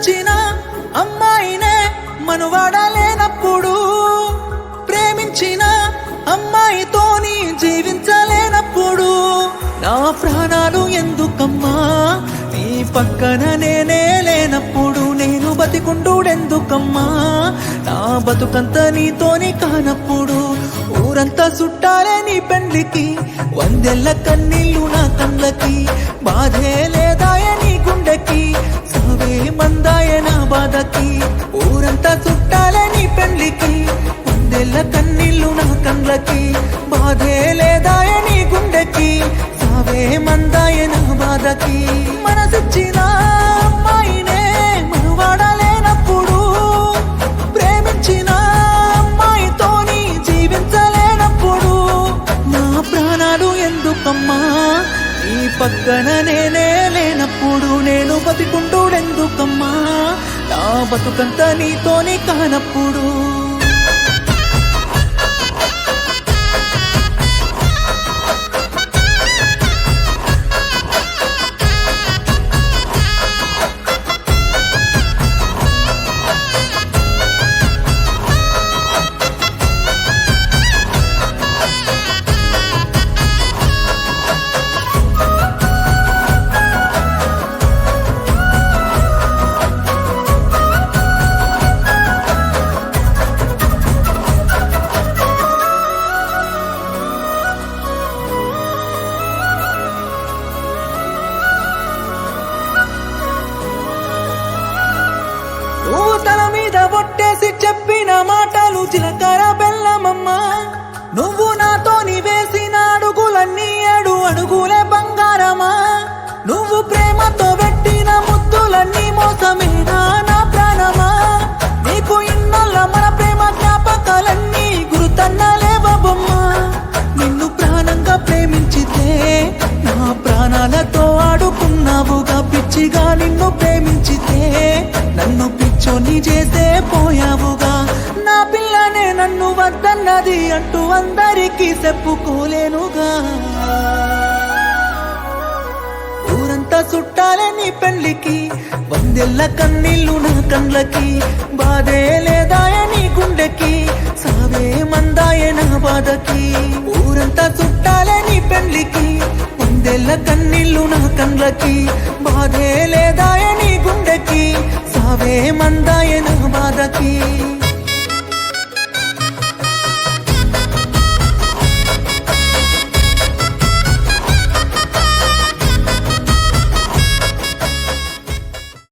మనసిచ్చిన అమ్మాయినే మనువాడలేనప్పుడు, ప్రేమించిన అమ్మాయితోని జీవించలేనప్పుడు, నా ప్రాణాలు ఎందుకమ్మా నీ పక్కన నేనే లేనప్పుడు, నేను బతికుండుడెందుకమ్మా నా బతుకంత నీతోని కానప్పుడు, ఊరంతా చుట్టాలే నీ పెండ్లికి, వందెల్ల కన్నీళ్ళు నా కళ్ళకి, బాధే లేదాయ నీ గుండెకి, సవే మందాయ నా బాధకి, ఊరంతా చుట్టాలే నీ పెండ్లికి, వందెల్ల కన్నీళ్ళు నా కళ్ళకి, బాధే లేదాయ నీ గుండెకి, సవే మందాయ నా బాధకి. మనసిచ్చిన అమ్మాయినే మనువాడలేనప్పుడు, ప్రేమించిన అమ్మాయితోని జీవించలేనప్పుడు, నా ప్రాణాలు ఎందుకమ్మా నీ పక్కన నేనే లేనప్పుడు, నేను బతికుండుడెందుకమ్మా నా బతుకంతా నీతోని కానప్పుడు. నువ్వు తల మీద ఒట్టేసి చెప్పిన మాటలు జీలకర్ర బెల్లమమ్మా, నువ్వు నాతోని వేసిన అడుగులన్నీ 7 అడుగులే బంగారమా, నువ్వు ప్రేమతో పెట్టిన ముద్దులన్నీ మోసమేనా నా ప్రాణమా, నీకు ఇన్నల్ల మన ప్రేమ జ్ఞాపకాలన్నీ గుర్తన్నలేవమ్మా, నిన్ను ప్రాణంగా ప్రేమించితే నా ప్రాణాలతో ఆడుకున్నావుగా, పిచ్చిగా నిన్ను ప్రేమించితే నన్ను పిచ్చోని చేసే పోయావుగా, నా పిల్లనే నన్ను వద్దన్నది అంటూ అందరికీ చెప్పుకోలేనుగా, ఊరంతా చుట్టాలే నీ పెళ్లికి, వందెల్ల కన్నీళ్ళు నా కండ్లకి, బాధే లేదాయ నీ గుండెకి, సావే మందాయ నా బాధకి, ఊరంతా చుట్టాలే నీ పెళ్లికి, వందెల్ల కన్నీళ్ళు నా కండ్లకి, బాధే లేదాయ నీ గుండెకి, సావే మందాయ నా బాధకి.